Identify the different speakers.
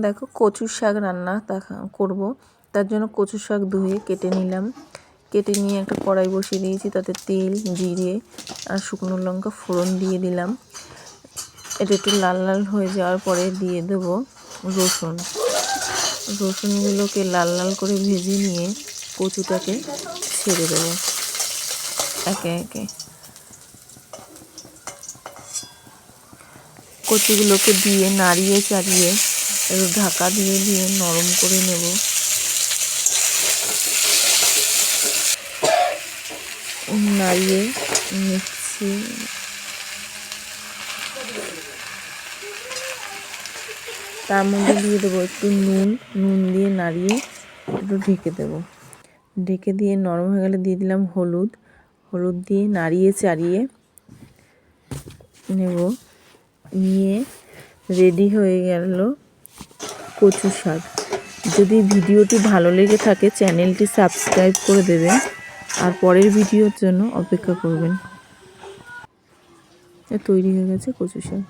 Speaker 1: দেখো কচুর শাক রান্না করব। তার জন্য কচুর শাক ধুয়ে কেটে নিলাম। কেটে নিয়ে একটা কড়াই বসিয়ে দিয়েছি, তাতে তেল, জিরে আর শুকনো লঙ্কা ফোড়ন দিয়ে দিলাম। এটা একটু লাল লাল হয়ে যাওয়ার পরে দিয়ে দেব রসুন। রসুনগুলোকে লাল লাল করে ভেজে নিয়ে কচুটাকে ছেড়ে দেবো একে একে। কচুগুলোকে দিয়ে নাড়িয়ে চাড়িয়ে একটু ঢাকা দিয়ে দিয়ে নরম করে নেব। নাড়িয়ে নিচ্ছি। তার মধ্যে দিয়ে দেবো একটু নুন দিয়ে নাড়িয়ে একটু ঢেকে দেবো। ঢেকে দিয়ে নরম হয়ে গেলে দিয়ে দিলাম হলুদ দিয়ে নাড়িয়ে চাড়িয়ে নেব। নিয়ে রেডি হয়ে গেল কচু শাক। যদি ভিডিওটি ভালো লেগে থাকে চ্যানেলটি সাবস্ক্রাইব করে দেবেন আর পরের ভিডিওর জন্য অপেক্ষা করবেন। তৈরি হয়ে গেছে কচু শাক।